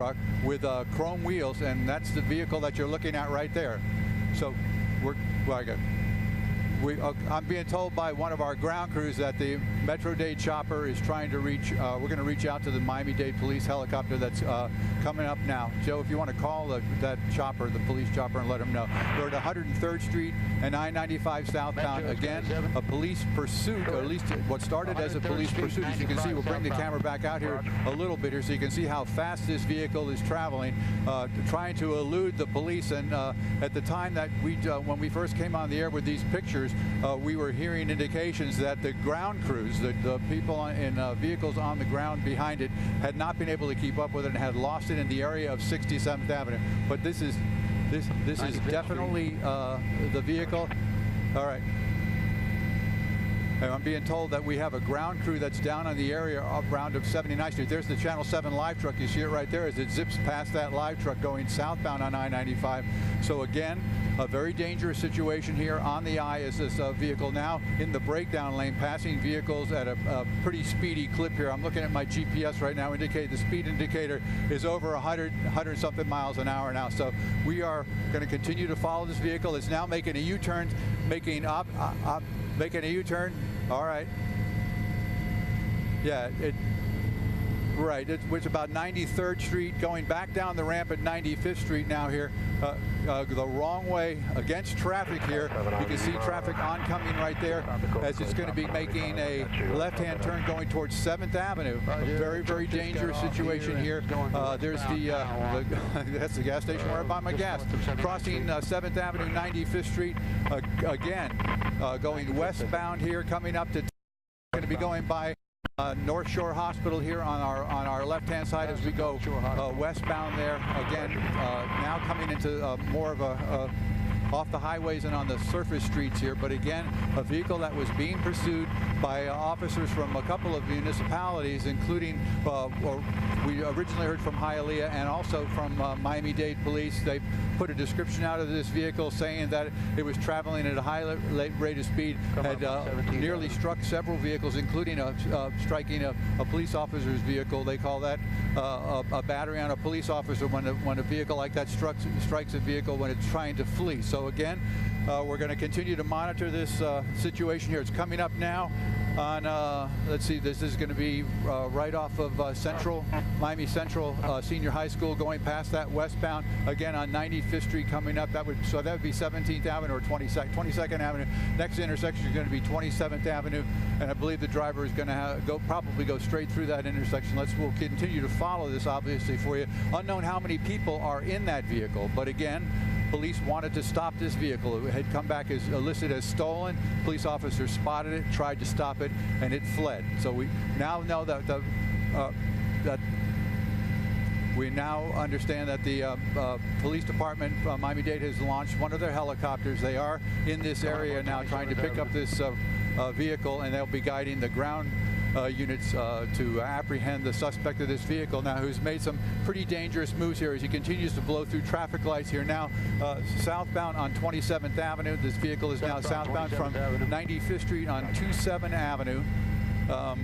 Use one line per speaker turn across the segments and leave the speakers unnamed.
truck with chrome wheels, and that's the vehicle that you're looking at right there. So I'm being told by one of our ground crews that the Metro-Dade chopper is trying to reach, we're going to reach out to the Miami-Dade police helicopter that's coming up now. Joe, if you want to call that chopper, the police chopper, and let them know. They're at 103rd Street and I-95 southbound. Again, a police pursuit, or at least what started as a police pursuit. As you can see, we'll bring the camera back out here a little bit here so you can see how fast this vehicle is traveling, trying to elude the police. And at the time that when we first came on the air with these pictures, we were hearing indications that the ground crews, the people in vehicles on the ground behind it, had not been able to keep up with it and had lost it in the area of 67th Avenue. But this is definitely the vehicle. All right. And I'm being told that we have a ground crew that's down on the area around of 79th Street. There's the Channel 7 live truck. You see it right there as it zips past that live truck going southbound on I-95. So again, a very dangerous situation here on the I as this vehicle now in the breakdown lane, passing vehicles at a pretty speedy clip here. I'm looking at my GPS right now, indicate the speed indicator is over 100 something miles an hour now. So we are going to continue to follow this vehicle. It's now making a U-turn, making a U-turn. All right. Yeah, right. It's about 93rd Street, going back down the ramp at 95th Street now here, the wrong way against traffic here. You can see traffic oncoming right there as it's going to be making a left-hand turn going towards 7th Avenue. A very, very dangerous situation here. There's that's the gas station where I buy my gas. Crossing 7th Avenue, 95th Street, again, going westbound here, coming up to, going to be going by North Shore Hospital here on our left-hand side as we go westbound there. Again, now coming into more of a off the highways and on the surface streets here. But again, a vehicle that was being pursued by officers from a couple of municipalities, including, we originally heard from Hialeah and also from Miami-Dade police. They put a description out of this vehicle saying that it was traveling at a high rate of speed, had nearly struck several vehicles, including striking a police officer's vehicle. They call that a battery on a police officer when a vehicle like that strikes a vehicle when it's trying to flee. So again, we're going to continue to monitor this situation here. It's coming up now on, let's see, this is going to be right off of Miami Central Senior High School, going past that westbound, again on 95th Street coming up. That would be 17th Avenue or 22nd Avenue. Next intersection is going to be 27th Avenue, and I believe the driver is going to probably go straight through that intersection. We'll continue to follow this, obviously, for you. Unknown how many people are in that vehicle, but again, police wanted to stop this vehicle. It had come back as listed as stolen. Police officers spotted it, tried to stop it, and it fled. So we now know that we now understand that the police department, Miami-Dade, has launched one of their helicopters. They are in this area now trying to pick up this vehicle, and they'll be guiding the ground units to apprehend the suspect of this vehicle now, who's made some pretty dangerous moves here as he continues to blow through traffic lights here now southbound on 27th Avenue. This vehicle is now southbound from 95th Street on 27th Avenue.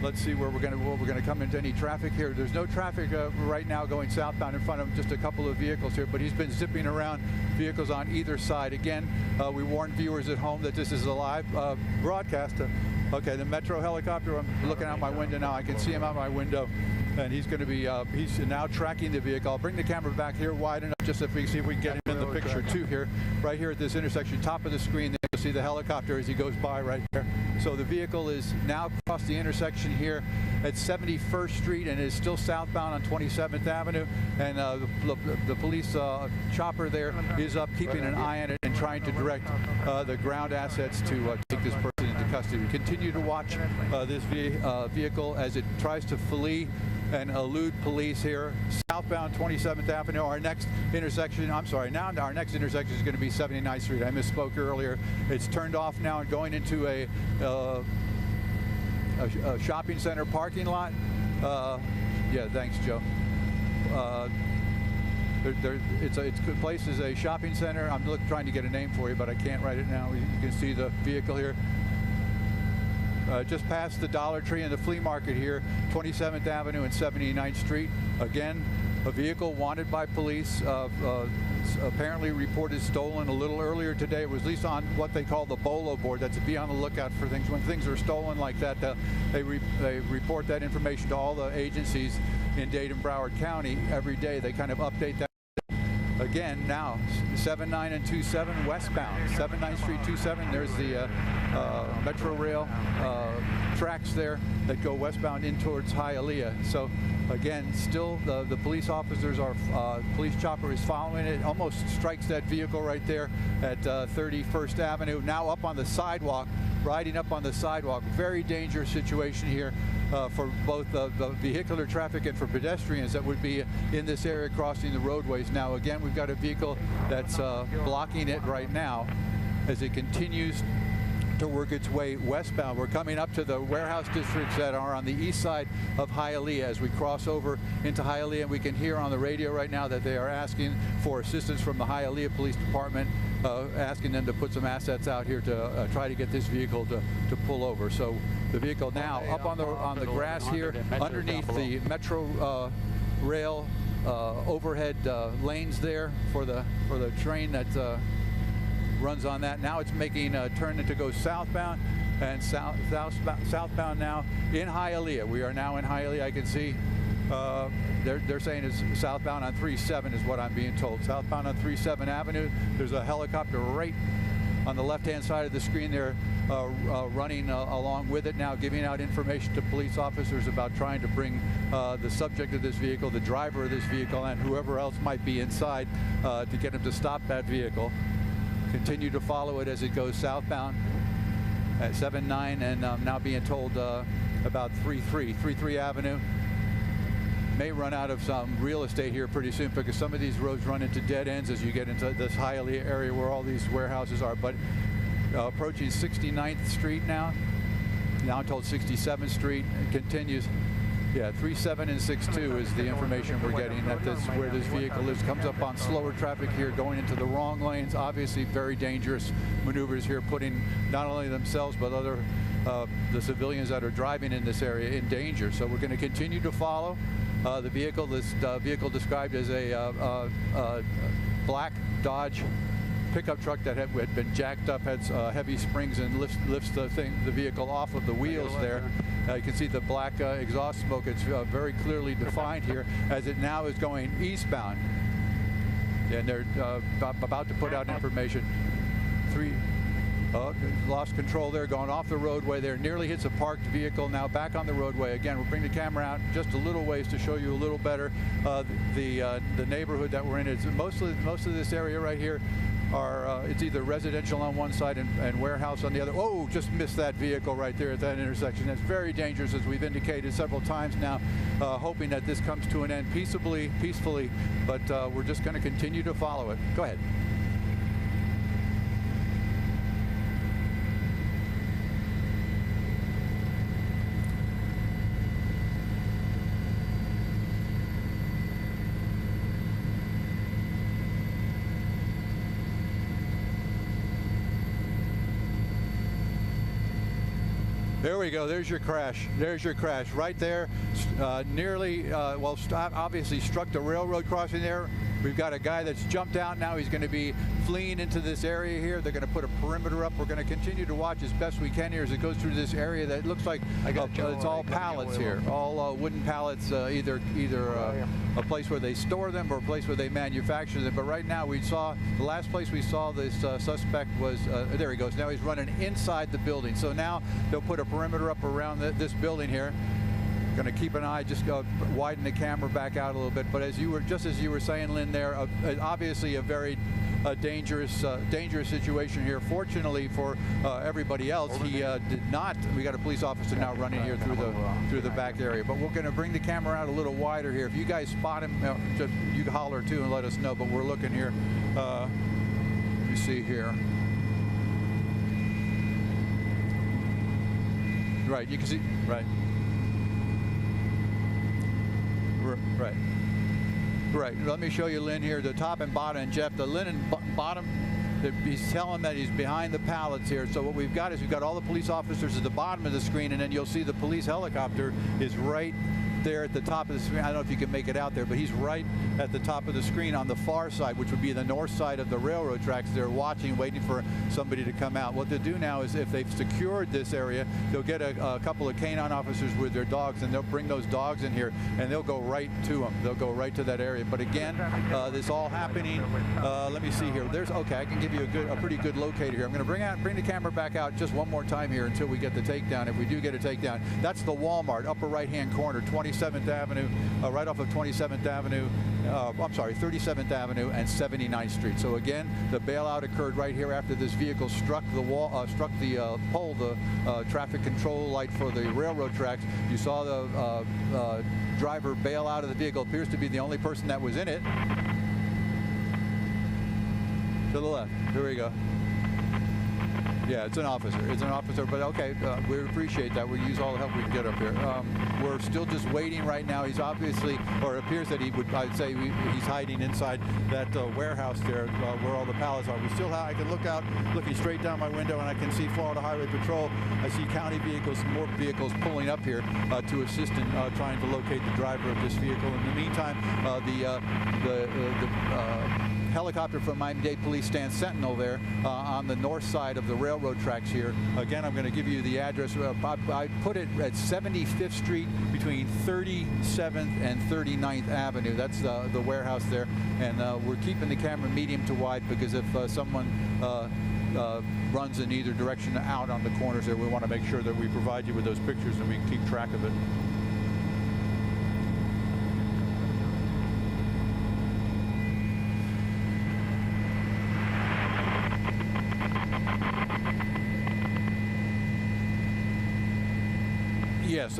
Let's see where we're going to come into any traffic here. There's no traffic right now going southbound in front of him, just a couple of vehicles here, but he's been zipping around vehicles on either side. Again, we warn viewers at home that this is a live broadcast. Okay, the Metro helicopter, I'm looking out my window now. I can see him out my window, and he's going to be, he's now tracking the vehicle. I'll bring the camera back here wide enough just if we see if we can get him in the picture too here. Right here at this intersection, top of the screen there, you'll see the helicopter as he goes by right there. So the vehicle is now across the intersection here at 71st Street and is still southbound on 27th Avenue. And the police chopper there is up, keeping an eye on it and trying to direct the ground assets to take this person into custody. We continue to watch this vehicle as it tries to flee and elude police here southbound 27th Avenue. Our next intersection, I'm sorry, now our next intersection is going to be 79th Street. I misspoke earlier. It's turned off now and going into a shopping center parking lot. Yeah, thanks, Joe. It's placed as a shopping center. I'm trying to get a name for you, but I can't write it now. You can see the vehicle here. Just past the Dollar Tree and the flea market here, 27th Avenue and 79th Street. Again, a vehicle wanted by police, apparently reported stolen a little earlier today. It was at least on what they call the BOLO board. That's to be on the lookout for things. When things are stolen like that, they report that information to all the agencies in Dade and Broward County every day. They kind of update that. Again, now 79 and 27 westbound, 79th Street 27. There's the Metro Rail tracks there that go westbound in towards Hialeah. So again, still the police officers are, police chopper is following it, almost strikes that vehicle right there at 31st Avenue. Now up on the sidewalk, riding up on the sidewalk. Very dangerous situation here for both the vehicular traffic and for pedestrians that would be in this area crossing the roadways. Now again, we've got a vehicle that's blocking it right now as it continues to work its way westbound. We're coming up to the warehouse districts that are on the east side of Hialeah. As we cross over into Hialeah, we can hear on the radio right now that they are asking for assistance from the Hialeah Police Department, asking them to put some assets out here to try to get this vehicle to pull over. So the vehicle now up on the grass here underneath the Metro Rail overhead lanes there for the train that runs on that. Now it's making a turn to go southbound and southbound now in Hialeah. We are now in Hialeah. I can see they're saying it's southbound on 37 is what I'm being told. Southbound on 37 Avenue. There's a helicopter right on the left-hand side of the screen there running along with it now, giving out information to police officers about trying to bring the subject of this vehicle, the driver of this vehicle, and whoever else might be inside to get him to stop that vehicle. Continue to follow it as it goes southbound at 79 and now being told about 33 Avenue. May run out of some real estate here pretty soon because some of these roads run into dead ends as you get into this Hialeah area where all these warehouses are. But approaching 69th Street now told 67th Street. It continues. Yeah, 37 and 62 is the information we're getting that this where this vehicle is. Comes up on slower traffic here, going into the wrong lanes. Obviously, very dangerous maneuvers here, putting not only themselves but other the civilians that are driving in this area in danger. So we're going to continue to follow the vehicle. This vehicle described as a black Dodge pickup truck that had been jacked up, had heavy springs and lifts the vehicle off of the wheels there. You can see the black exhaust smoke. It's very clearly defined here as it now is going eastbound. And they're about to put out information. Lost control there, going off the roadway there, nearly hits a parked vehicle, now back on the roadway. Again, we'll bring the camera out just a little ways to show you a little better the neighborhood that we're in. It's most of this area right here are it's either residential on one side and warehouse on the other. Oh, just missed that vehicle right there at that intersection. That's very dangerous, as we've indicated several times now, hoping that this comes to an end peacefully, but we're just going to continue to follow it. Go ahead. There we go. There's your crash. There's your crash right there. Nearly, well, obviously struck the railroad crossing there. We've got a guy that's jumped out now. He's going to be fleeing into this area here. They're going to put a perimeter up. We're going to continue to watch as best we can here as it goes through this area that looks like it's all pallets here, all wooden pallets, either a place where they store them or a place where they manufacture them. But right now the last place we saw this suspect was, there he goes. Now he's running inside the building. So now they'll put a perimeter up around this building here. Going to keep an eye, just widen the camera back out a little bit. But as you were saying, Lynn, there obviously a very dangerous situation here. Fortunately for everybody else, he did not. We got a police officer now running here through the back area. But we're going to bring the camera out a little wider here. If you guys spot him, just you holler too and let us know. But we're looking here. You see here. Right. You can see. Right. Right. Let me show you Lynn here, the top and bottom. And Jeff, the Lynn and bottom, he's telling that he's behind the pallets here. So what we've got all the police officers at the bottom of the screen, and then you'll see the police helicopter is right there at the top of the screen. I don't know if you can make it out there, but he's right at the top of the screen on the far side, which would be the north side of the railroad tracks. They're watching, waiting for somebody to come out. What they'll do now is, if they've secured this area, they'll get a couple of canine officers with their dogs, and they'll bring those dogs in here, and they'll go right to them. They'll go right to that area. But again, this all happening. Let me see here. Okay, I can give you a pretty good locator here. I'm going to bring the camera back out just one more time here until we get the takedown. If we do get a takedown, that's the Walmart, upper right-hand corner, 27th Avenue, right off of 27th Avenue. I'm sorry, 37th Avenue and 79th Street. So again, the bailout occurred right here after this vehicle struck the wall, struck the pole, the traffic control light for the railroad tracks. You saw the driver bail out of the vehicle. Appears to be the only person that was in it. To the left. Here we go. Yeah, it's an officer. It's an officer, but okay, we appreciate that. We'll use all the help we can get up here. We're still just waiting right now. He's obviously, or it appears that he would, I'd say he's hiding inside that warehouse there where all the pallets are. We still have, I can look out, looking straight down my window, and I can see Florida Highway Patrol. I see county vehicles, more vehicles pulling up here to assist in trying to locate the driver of this vehicle. In the meantime, the helicopter from Miami-Dade Police stands sentinel there on the north side of the railroad tracks here. Again, I'm going to give you the address. I put it at 75th Street between 37th and 39th Avenue. That's the warehouse there. And we're keeping the camera medium to wide because if someone runs in either direction out on the corners there, we want to make sure that we provide you with those pictures and we can keep track of it. Yes,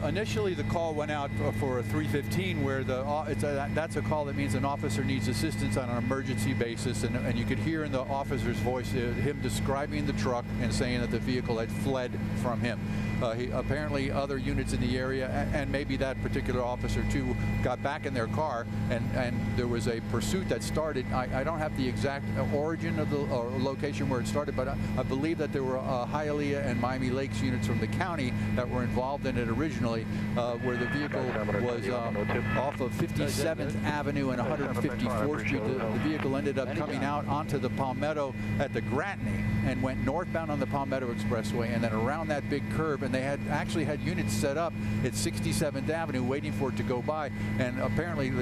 initially the call went out for a 315 where that's a call that means an officer needs assistance on an emergency basis, and you could hear in the officer's voice him describing the truck and saying that the vehicle had fled from him. Apparently other units in the area, and maybe that particular officer too, got back in their car, and there was a pursuit that started. I don't have the exact origin of the location where it started, but I believe that there were Hialeah and Miami Lakes units from the county that were involved in it originally, where the vehicle was off of 57th Avenue and 154th Street. The vehicle ended up coming out onto the Palmetto at the Gratney and went northbound on the Palmetto Expressway, and then around that big curve, and they had actually had units set up at 67th Avenue waiting for it to go by, and apparently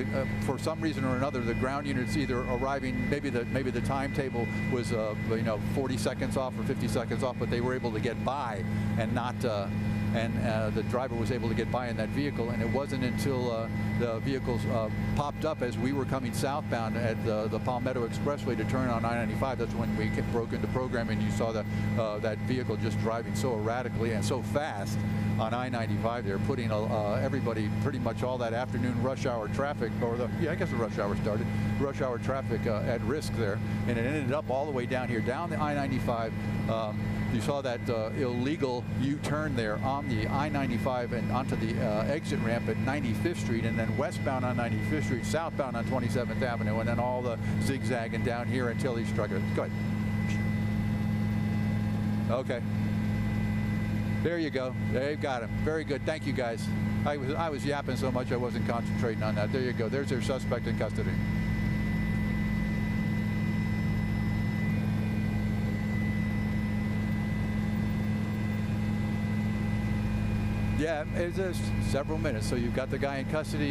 for some reason or another the ground units either arriving, maybe the timetable was 40 seconds off or 50 seconds off, but they were able to get by and not the driver was able to get by in that vehicle. And it wasn't until the vehicles popped up as we were coming southbound at the Palmetto Expressway to turn on I-95. That's when we broke into program, and you saw that vehicle just driving so erratically and so fast on I-95 there, putting everybody, pretty much all that afternoon rush hour traffic, or I guess the rush hour started, rush hour traffic at risk there. And it ended up all the way down here, down the I-95. You saw that illegal U-turn there on the I-95 and onto the exit ramp at 95th Street, and then westbound on 95th Street, southbound on 27th Avenue, and then all the zigzagging down here until he struck it. Go ahead. Okay. There you go. They've got him. Very good. Thank you, guys. I was yapping so much I wasn't concentrating on that. There you go. There's their suspect in custody. Yeah, it's several minutes. So you've got the guy in custody.